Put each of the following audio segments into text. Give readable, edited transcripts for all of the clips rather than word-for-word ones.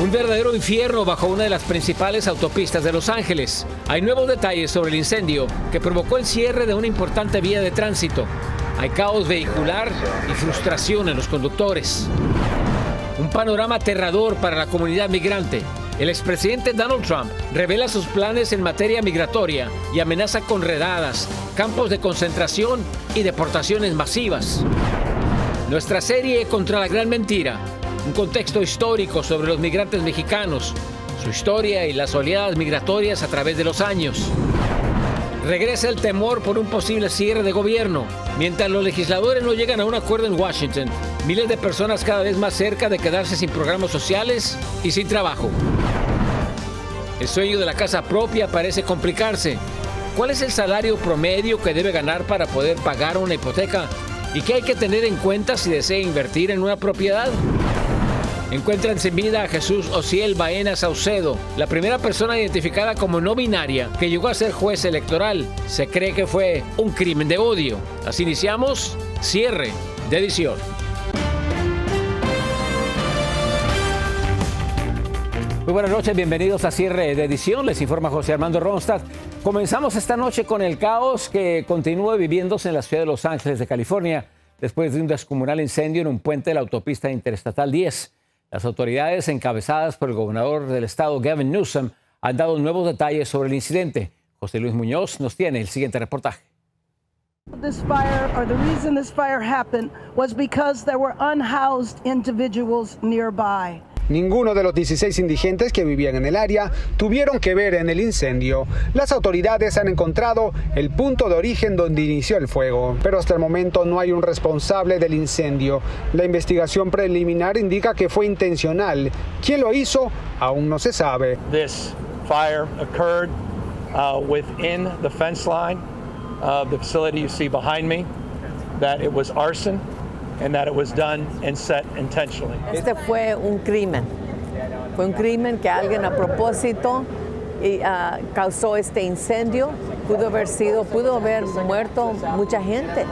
Un verdadero infierno bajo una de las principales autopistas de Los Ángeles. Hay nuevos detalles sobre el incendio que provocó el cierre de una importante vía de tránsito. Hay caos vehicular y frustración en los conductores. Un panorama aterrador para la comunidad migrante. El expresidente Donald Trump revela sus planes en materia migratoria y amenaza con redadas, campos de concentración y deportaciones masivas. Nuestra serie Contra la Gran Mentira. Un contexto histórico sobre los migrantes mexicanos, su historia y las oleadas migratorias a través de los años. Regresa el temor por un posible cierre de gobierno. Mientras los legisladores no llegan a un acuerdo en Washington, miles de personas cada vez más cerca de quedarse sin programas sociales y sin trabajo. El sueño de la casa propia parece complicarse. ¿Cuál es el salario promedio que debe ganar para poder pagar una hipoteca? ¿Y qué hay que tener en cuenta si desea invertir en una propiedad? Encuentran sin vida a Jesús Ociel Baena Saucedo, la primera persona identificada como no binaria que llegó a ser juez electoral. Se cree que fue un crimen de odio. Así iniciamos cierre de edición. Muy buenas noches, bienvenidos a cierre de edición. Les informa José Armando Ronstadt. Comenzamos esta noche con el caos que continúa viviéndose en la ciudad de Los Ángeles de California después de un descomunal incendio en un puente de la autopista interestatal 10. Las autoridades encabezadas por el gobernador del estado, Gavin Newsom, han dado nuevos detalles sobre el incidente. José Luis Muñoz nos tiene el siguiente reportaje. This fire, or the reason this fire happened, was because there were unhoused individuals nearby. Ninguno de los 16 indigentes que vivían en el área tuvieron que ver en el incendio. Las autoridades han encontrado el punto de origen donde inició el fuego, pero hasta el momento no hay un responsable del incendio. La investigación preliminar indica que fue intencional. ¿Quién lo hizo? Aún no se sabe. This fire occurred within the fence line of the facility you see behind me, that it was arson. And that it was done and set intentionally. Este fue un crimen. Fue un crimen que alguien a propósito causó este incendio. Pudo haber muerto mucha gente.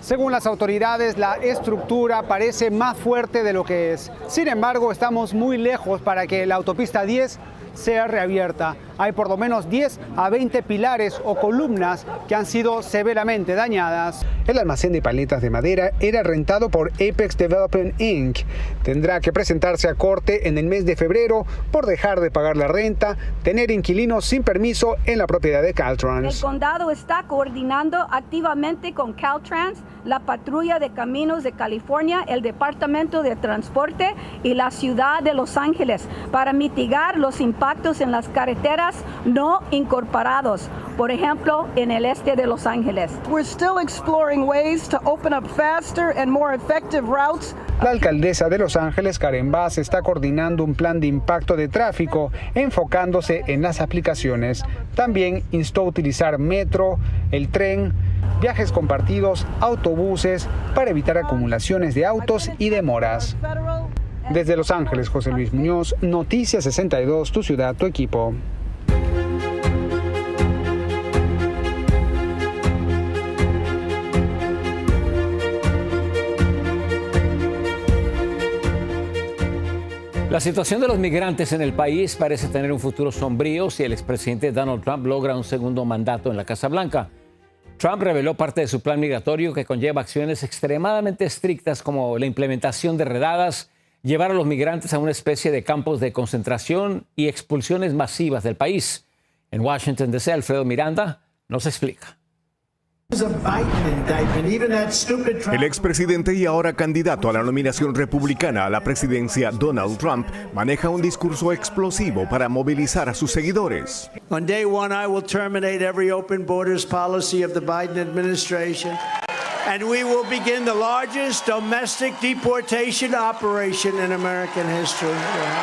Según las autoridades, la estructura parece más fuerte de lo que es. Sin embargo, estamos muy lejos para que la autopista 10 sea reabierta. Hay por lo menos 10 a 20 pilares o columnas que han sido severamente dañadas. El almacén de paletas de madera era rentado por Apex Development Inc. Tendrá que presentarse a corte en el mes de febrero por dejar de pagar la renta, tener inquilinos sin permiso en la propiedad de Caltrans. El condado está coordinando activamente con Caltrans, la Patrulla de Caminos de California, el Departamento de Transporte y la Ciudad de Los Ángeles para mitigar los impactos en las carreteras no incorporados, por ejemplo, en el este de Los Ángeles. We're still exploring ways to open up faster and more effective routes. La alcaldesa de Los Ángeles, Karen Bass, está coordinando un plan de impacto de tráfico enfocándose en las aplicaciones. También instó a utilizar metro, el tren, viajes compartidos, autobuses para evitar acumulaciones de autos y demoras. Desde Los Ángeles, José Luis Muñoz, Noticias 62, tu ciudad, tu equipo. La situación de los migrantes en el país parece tener un futuro sombrío si el expresidente Donald Trump logra un segundo mandato en la Casa Blanca. Trump reveló parte de su plan migratorio que conlleva acciones extremadamente estrictas como la implementación de redadas, llevar a los migrantes a una especie de campos de concentración y expulsiones masivas del país. En Washington, D.C., Alfredo Miranda nos explica. El expresidente y ahora candidato a la nominación republicana a la presidencia, Donald Trump, maneja un discurso explosivo para movilizar a sus seguidores. On day one, I will terminate every open borders policy of the Biden administration, and we will begin the largest domestic deportation operation in American history.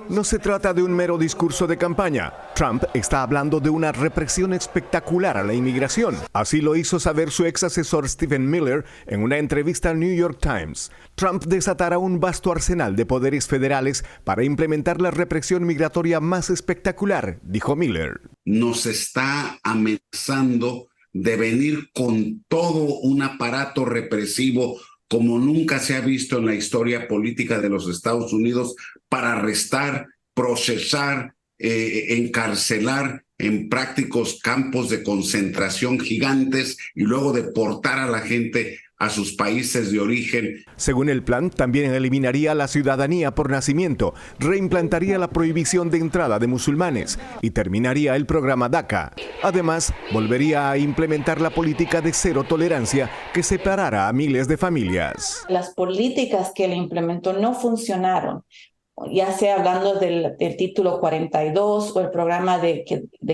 No se trata de un mero discurso de campaña. Trump está hablando de una represión espectacular a la inmigración. Así lo hizo saber su ex asesor Stephen Miller en una entrevista al New York Times. Trump desatará un vasto arsenal de poderes federales para implementar la represión migratoria más espectacular, dijo Miller. Nos está amenazando de venir con todo un aparato represivo como nunca se ha visto en la historia política de los Estados Unidos para arrestar procesar, encarcelar en prácticos campos de concentración gigantes y luego deportar a la gente a sus países de origen. Según el plan, también eliminaría la ciudadanía por nacimiento, reimplantaría la prohibición de entrada de musulmanes y terminaría el programa DACA. Además, volvería a implementar la política de cero tolerancia que separara a miles de familias. Las políticas que él implementó no funcionaron, ya sea hablando del título 42 o el programa de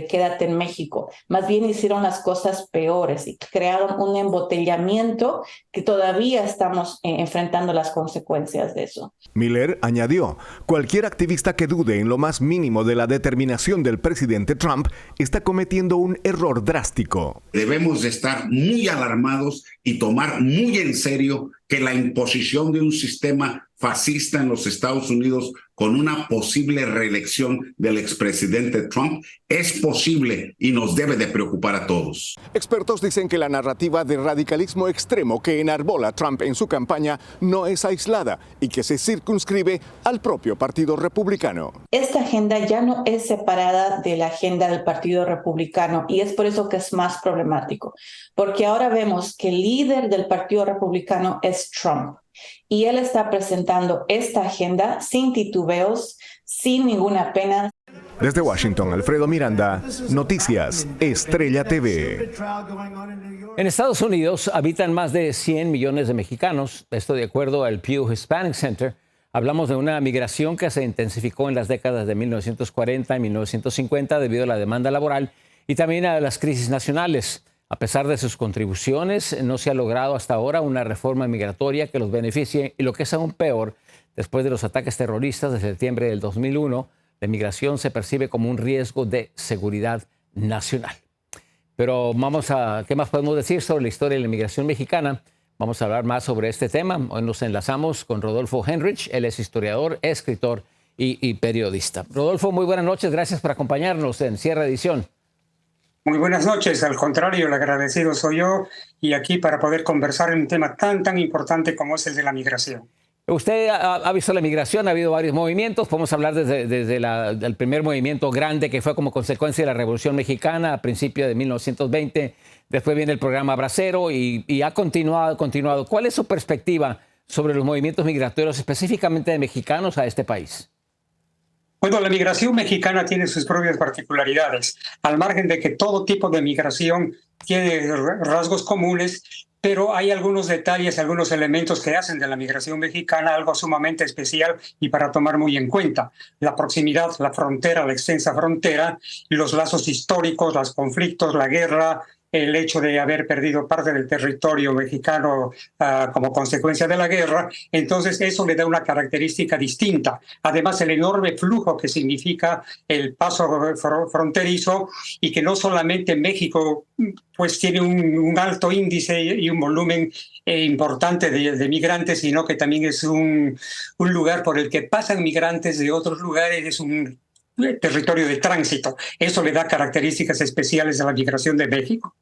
Quédate en México. Más bien hicieron las cosas peores y crearon un embotellamiento que todavía estamos enfrentando las consecuencias de eso. Miller añadió, cualquier activista que dude en lo más mínimo de la determinación del presidente Trump está cometiendo un error drástico. Debemos de estar muy alarmados y tomar muy en serio que la imposición de un sistema fascista en los Estados Unidos con una posible reelección del expresidente Trump es posible y nos debe de preocupar a todos. Expertos dicen que la narrativa de radicalismo extremo que enarbola Trump en su campaña no es aislada y que se circunscribe al propio Partido Republicano. Esta agenda ya no es separada de la agenda del Partido Republicano y es por eso que es más problemático, porque ahora vemos que el líder del Partido Republicano es Trump. Y él está presentando esta agenda sin titubeos, sin ninguna pena. Desde Washington, Alfredo Miranda, Noticias Estrella TV. En Estados Unidos habitan más de 100 millones de mexicanos. Esto de acuerdo al Pew Hispanic Center. Hablamos de una migración que se intensificó en las décadas de 1940 y 1950 debido a la demanda laboral y también a las crisis nacionales. A pesar de sus contribuciones, no se ha logrado hasta ahora una reforma migratoria que los beneficie y lo que es aún peor, después de los ataques terroristas de septiembre del 2001, la migración se percibe como un riesgo de seguridad nacional. Pero ¿qué más podemos decir sobre la historia de la inmigración mexicana? Vamos a hablar más sobre este tema. Hoy nos enlazamos con Rodolfo Henrich. Él es historiador, escritor y periodista. Rodolfo, muy buenas noches. Gracias por acompañarnos en Cierre Edición. Muy buenas noches, al contrario, el agradecido soy yo y aquí para poder conversar en un tema tan importante como es el de la migración. Usted ha visto la migración, ha habido varios movimientos, podemos hablar desde el primer movimiento grande que fue como consecuencia de la Revolución Mexicana a principios de 1920, después viene el programa Bracero y ha continuado. ¿Cuál es su perspectiva sobre los movimientos migratorios específicamente de mexicanos a este país? Bueno, la migración mexicana tiene sus propias particularidades, al margen de que todo tipo de migración tiene rasgos comunes, pero hay algunos detalles, algunos elementos que hacen de la migración mexicana algo sumamente especial y para tomar muy en cuenta. La proximidad, la frontera, la extensa frontera, los lazos históricos, los conflictos, la guerra, el hecho de haber perdido parte del territorio mexicano como consecuencia de la guerra, entonces eso le da una característica distinta. Además, el enorme flujo que significa el paso fronterizo y que no solamente México pues tiene un alto índice y un volumen importante de migrantes, sino que también es un lugar por el que pasan migrantes de otros lugares, es un territorio de tránsito. Eso le da características especiales a la migración de México.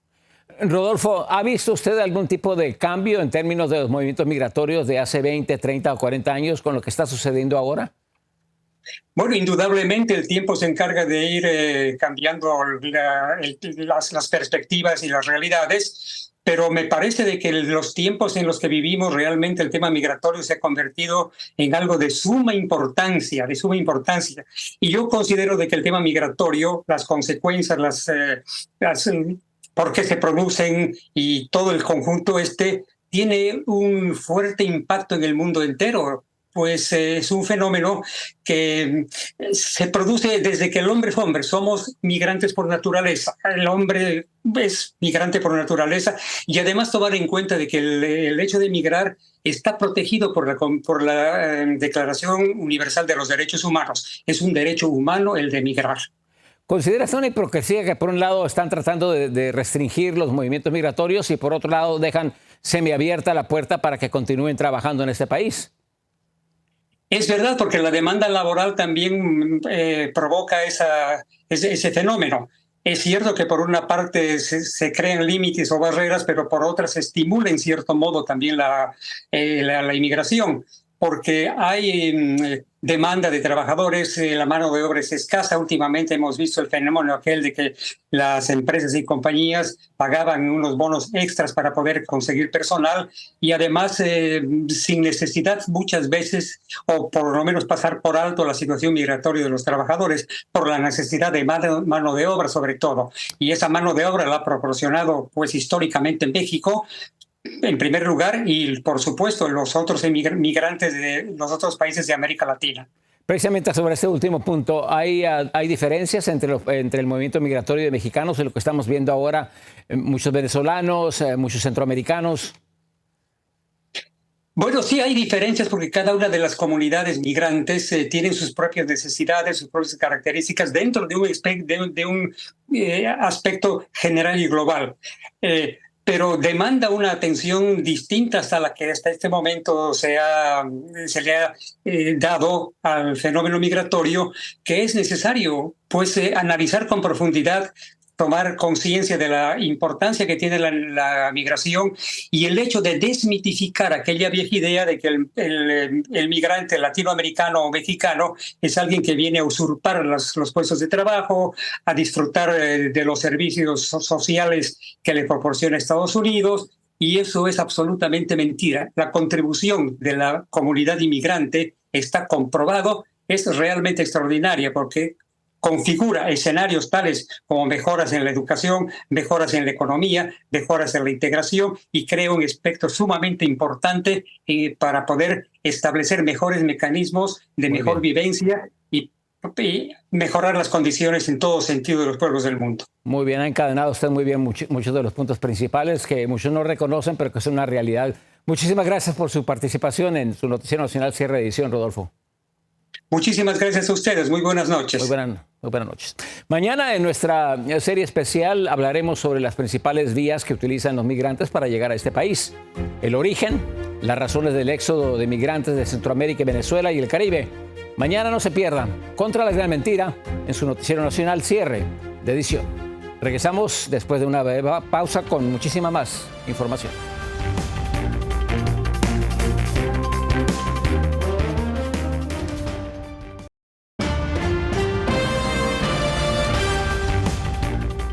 Rodolfo, ¿ha visto usted algún tipo de cambio en términos de los movimientos migratorios de hace 20, 30 o 40 años con lo que está sucediendo ahora? Bueno, indudablemente el tiempo se encarga de ir cambiando las perspectivas y las realidades, pero me parece de que los tiempos en los que vivimos realmente el tema migratorio se ha convertido en algo de suma importancia. Y yo considero de que el tema migratorio, las consecuencias, por qué se producen y todo el conjunto tiene un fuerte impacto en el mundo entero. Pues es un fenómeno que se produce desde que el hombre es hombre. Somos migrantes por naturaleza. El hombre es migrante por naturaleza y además tomar en cuenta de que el hecho de migrar está protegido por la Declaración Universal de los Derechos Humanos. Es un derecho humano el de migrar. ¿Consideras una hipocresía que por un lado están tratando de restringir los movimientos migratorios y por otro lado dejan semiabierta la puerta para que continúen trabajando en este país? Es verdad, porque la demanda laboral también provoca ese fenómeno. Es cierto que por una parte se crean límites o barreras, pero por otra se estimula en cierto modo también la inmigración. porque hay demanda de trabajadores, la mano de obra es escasa. Últimamente hemos visto el fenómeno aquel de que las empresas y compañías pagaban unos bonos extras para poder conseguir personal y además sin necesidad muchas veces, o por lo menos pasar por alto la situación migratoria de los trabajadores por la necesidad de mano de obra sobre todo. Y esa mano de obra la ha proporcionado pues históricamente México, en primer lugar, y por supuesto los otros migrantes de los otros países de América Latina. Precisamente sobre este último punto, ¿hay diferencias entre el movimiento migratorio de mexicanos y lo que estamos viendo ahora? Muchos venezolanos, muchos centroamericanos. Bueno, sí hay diferencias porque cada una de las comunidades migrantes tienen sus propias necesidades, sus propias características dentro de un aspecto general y global. Pero demanda una atención distinta hasta la que hasta este momento se le ha dado al fenómeno migratorio, que es necesario pues analizar con profundidad, tomar conciencia de la importancia que tiene la migración y el hecho de desmitificar aquella vieja idea de que el migrante latinoamericano o mexicano es alguien que viene a usurpar los puestos de trabajo, a disfrutar de los servicios sociales que le proporciona Estados Unidos, y eso es absolutamente mentira. La contribución de la comunidad inmigrante está comprobado, es realmente extraordinaria porque configura escenarios tales como mejoras en la educación, mejoras en la economía, mejoras en la integración y crea un aspecto sumamente importante para poder establecer mejores mecanismos de mejor vivencia y mejorar las condiciones en todo sentido de los pueblos del mundo. Muy bien, ha encadenado usted muy bien muchos de los puntos principales que muchos no reconocen, pero que es una realidad. Muchísimas gracias por su participación en su Noticiero Nacional Cierre de Edición, Rodolfo. Muchísimas gracias a ustedes. Muy buenas noches. Muy buenas noches. Mañana en nuestra serie especial hablaremos sobre las principales vías que utilizan los migrantes para llegar a este país. El origen, las razones del éxodo de migrantes de Centroamérica y Venezuela y el Caribe. Mañana no se pierdan Contra la Gran Mentira en su Noticiero Nacional Cierre de Edición. Regresamos después de una breve pausa con muchísima más información.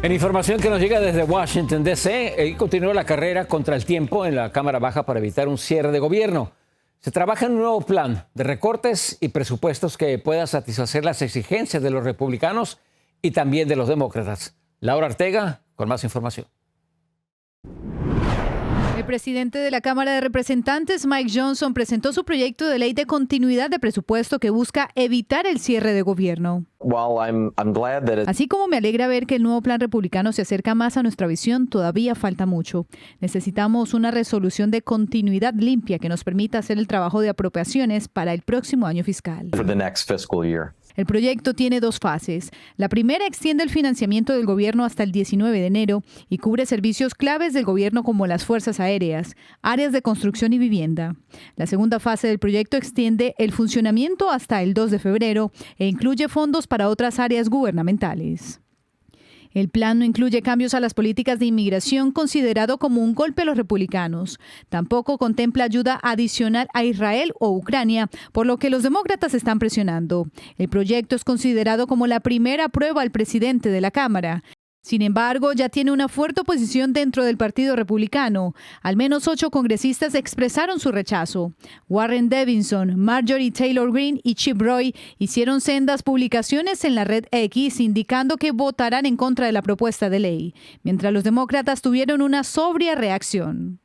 En información que nos llega desde Washington, D.C., continúa la carrera contra el tiempo en la Cámara Baja para evitar un cierre de gobierno. Se trabaja en un nuevo plan de recortes y presupuestos que pueda satisfacer las exigencias de los republicanos y también de los demócratas. Laura Ortega, con más información. El presidente de la Cámara de Representantes, Mike Johnson, presentó su proyecto de ley de continuidad de presupuesto que busca evitar el cierre de gobierno. Así como me alegra ver que el nuevo plan republicano se acerca más a nuestra visión, todavía falta mucho. Necesitamos una resolución de continuidad limpia que nos permita hacer el trabajo de apropiaciones para el próximo año fiscal. El proyecto tiene dos fases. La primera extiende el financiamiento del gobierno hasta el 19 de enero y cubre servicios claves del gobierno como las fuerzas aéreas, áreas de construcción y vivienda. La segunda fase del proyecto extiende el funcionamiento hasta el 2 de febrero e incluye fondos para otras áreas gubernamentales. El plan no incluye cambios a las políticas de inmigración considerado como un golpe a los republicanos. Tampoco contempla ayuda adicional a Israel o Ucrania, por lo que los demócratas están presionando. El proyecto es considerado como la primera prueba al presidente de la Cámara. Sin embargo, ya tiene una fuerte oposición dentro del Partido Republicano. Al menos 8 congresistas expresaron su rechazo. Warren Davidson, Marjorie Taylor Greene y Chip Roy hicieron sendas publicaciones en la red X indicando que votarán en contra de la propuesta de ley, mientras los demócratas tuvieron una sobria reacción.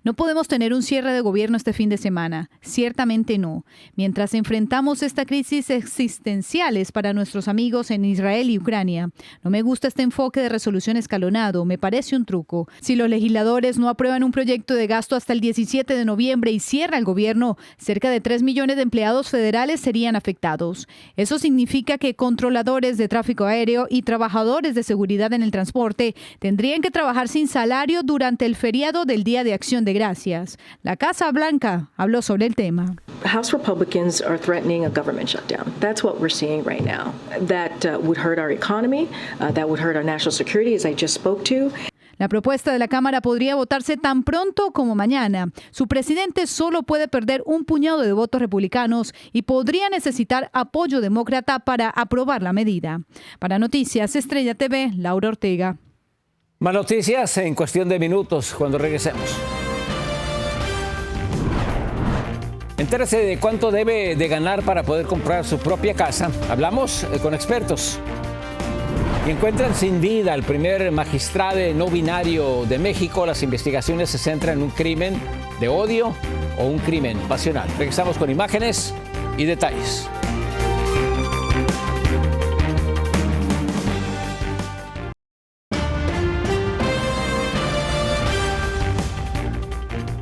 No podemos tener un cierre de gobierno este fin de semana. Ciertamente no. Mientras enfrentamos esta crisis existenciales para nuestros amigos en Israel y Ucrania. No me gusta este enfoque de resolución escalonado. Me parece un truco. Si los legisladores no aprueban un proyecto de gasto hasta el 17 de noviembre y cierra el gobierno, cerca de 3 millones de empleados federales serían afectados. Eso significa que controladores de tráfico aéreo y trabajadores de seguridad en el transporte tendrían que trabajar sin salario durante el feriado del Día de Acción de Gracias. La Casa Blanca habló sobre el tema. House Republicans are threatening a government shutdown. That's what we're seeing right now. That would hurt our economy. That would hurt our national security, as I just spoke to. La propuesta de la Cámara podría votarse tan pronto como mañana. Su presidente solo puede perder un puñado de votos republicanos y podría necesitar apoyo demócrata para aprobar la medida. Para Noticias Estrella TV, Laura Ortega. Más noticias en cuestión de minutos cuando regresemos. Entérese de cuánto debe de ganar para poder comprar su propia casa. Hablamos con expertos. Y encuentran sin vida al primer magistrado no binario de México. Las investigaciones se centran en un crimen de odio o un crimen pasional. Regresamos con imágenes y detalles.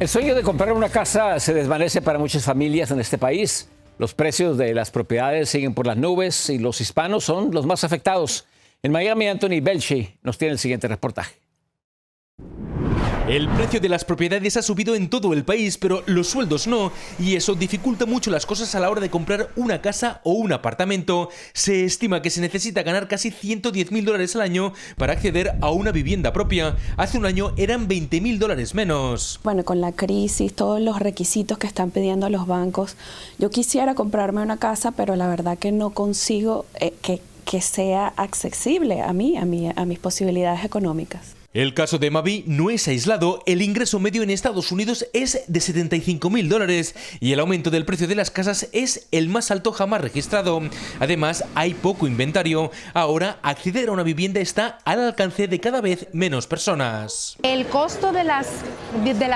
El sueño de comprar una casa se desvanece para muchas familias en este país. Los precios de las propiedades siguen por las nubes y los hispanos son los más afectados. En Miami, Anthony Belchi nos tiene el siguiente reportaje. El precio de las propiedades ha subido en todo el país, pero los sueldos no, y eso dificulta mucho las cosas a la hora de comprar una casa o un apartamento. Se estima que se necesita ganar casi $110,000 al año para acceder a una vivienda propia. Hace un año eran $20,000 menos. Bueno, con la crisis, todos los requisitos que están pidiendo los bancos, yo quisiera comprarme una casa, pero la verdad que no consigo que sea accesible a mis posibilidades económicas. El caso de Mavi no es aislado. El ingreso medio en Estados Unidos es de $75,000 y el aumento del precio de las casas es el más alto jamás registrado. Además, hay poco inventario. Ahora, acceder a una vivienda está al alcance de cada vez menos personas. El costo de la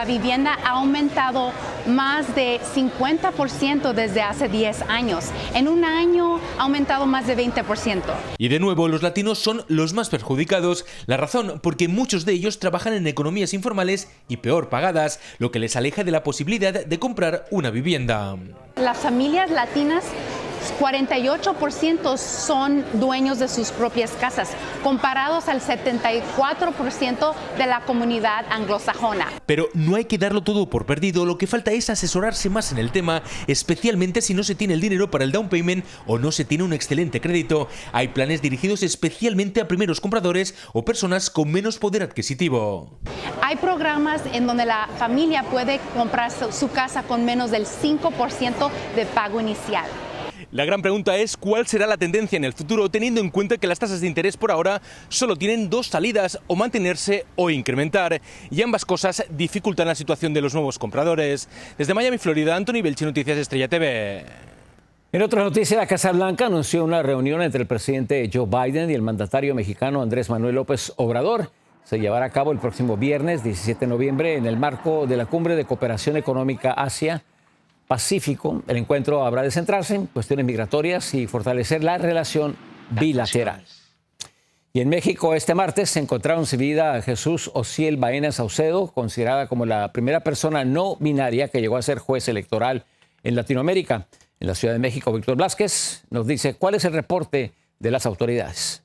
vivienda ha aumentado más de 50% desde hace 10 años. En un año ha aumentado más de 20%. Y de nuevo, los latinos son los más perjudicados. La razón, porque muchos de ellos trabajan en economías informales y peor pagadas, lo que les aleja de la posibilidad de comprar una vivienda. Las familias latinas, 48% son dueños de sus propias casas, comparados al 74% de la comunidad anglosajona. Pero no hay que darlo todo por perdido, lo que falta es asesorarse más en el tema, especialmente si no se tiene el dinero para el down payment o no se tiene un excelente crédito. Hay planes dirigidos especialmente a primeros compradores o personas con menos poder adquisitivo. Hay programas en donde la familia puede comprar su casa con menos del 5% de pago inicial. La gran pregunta es cuál será la tendencia en el futuro, teniendo en cuenta que las tasas de interés por ahora solo tienen dos salidas, o mantenerse o incrementar, y ambas cosas dificultan la situación de los nuevos compradores. Desde Miami, Florida, Anthony Belchi, Noticias Estrella TV. En otra noticia, la Casa Blanca anunció una reunión entre el presidente Joe Biden y el mandatario mexicano Andrés Manuel López Obrador. Se llevará a cabo el próximo viernes 17 de noviembre en el marco de la Cumbre de Cooperación Económica Asia-Pacífico. El encuentro habrá de centrarse en cuestiones migratorias y fortalecer la relación bilateral. Y en México, este martes se encontraron sin vida a Jesús Ociel Baena Saucedo, considerada como la primera persona no binaria que llegó a ser juez electoral en Latinoamérica. En la Ciudad de México, Víctor Blázquez nos dice cuál es el reporte de las autoridades.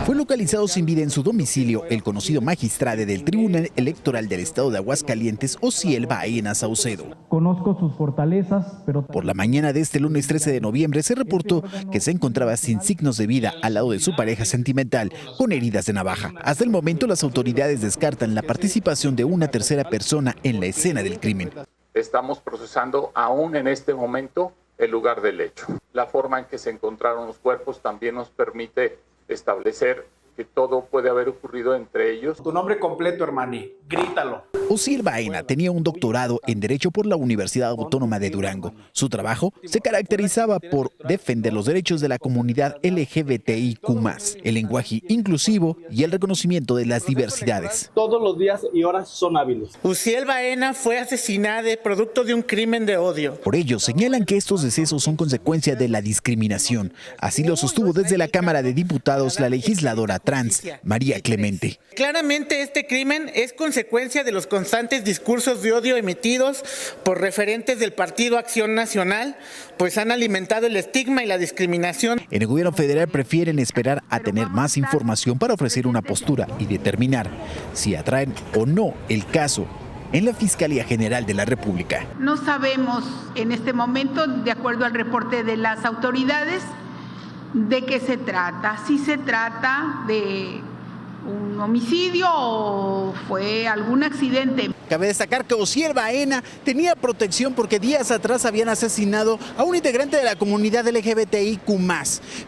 Fue localizado sin vida en su domicilio el conocido magistrado del Tribunal Electoral del Estado de Aguascalientes, Ociel Baena Saucedo. Conozco sus fortalezas, pero... Por la mañana de este lunes 13 de noviembre se reportó que se encontraba sin signos de vida al lado de su pareja sentimental, con heridas de navaja. Hasta el momento, las autoridades descartan la participación de una tercera persona en la escena del crimen. Estamos procesando aún en este momento el lugar del hecho. La forma en que se encontraron los cuerpos también nos permite establecer que todo puede haber ocurrido entre ellos. Tu nombre completo, hermani, grítalo. Ociel Baena tenía un doctorado en Derecho por la Universidad Autónoma de Durango. Su trabajo se caracterizaba por defender los derechos de la comunidad LGBTIQ+, el lenguaje inclusivo y el reconocimiento de las diversidades. Todos los días y horas son hábiles. Ociel Baena fue asesinada producto de un crimen de odio. Por ello, señalan que estos decesos son consecuencia de la discriminación. Así lo sostuvo desde la Cámara de Diputados la legisladora trans, María Clemente. Claramente este crimen es consecuencia de los constantes discursos de odio emitidos por referentes del Partido Acción Nacional, pues han alimentado el estigma y la discriminación. En el gobierno federal prefieren esperar a tener más información para ofrecer una postura y determinar si atraen o no el caso en la Fiscalía General de la República. No sabemos en este momento, de acuerdo al reporte de las autoridades, de qué se trata. Si se trata de un homicidio o fue algún accidente. Cabe destacar que Osiel Baena tenía protección porque días atrás habían asesinado a un integrante de la comunidad LGBTIQ+.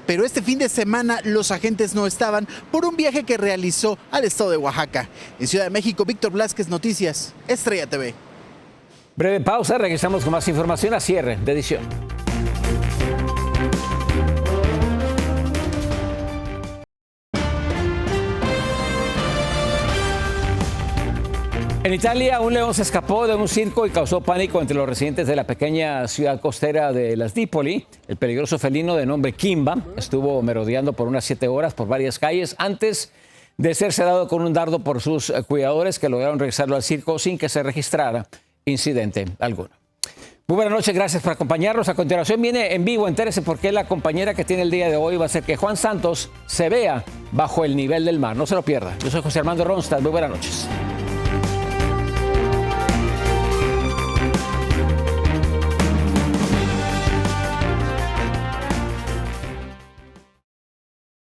Pero este fin de semana los agentes no estaban por un viaje que realizó al estado de Oaxaca. En Ciudad de México, Víctor Blázquez, Noticias, Estrella TV. Breve pausa, regresamos con más información a cierre de edición. En Italia, un león se escapó de un circo y causó pánico entre los residentes de la pequeña ciudad costera de Las Dípoli. El peligroso felino de nombre Kimba estuvo merodeando por unas 7 horas por varias calles antes de ser sedado con un dardo por sus cuidadores, que lograron regresarlo al circo sin que se registrara incidente alguno. Muy buenas noches, gracias por acompañarnos. A continuación viene en vivo, entérese por qué la compañera que tiene el día de hoy va a hacer que Juan Santos se vea bajo el nivel del mar. No se lo pierda. Yo soy José Armando Ronstadt. Muy buenas noches.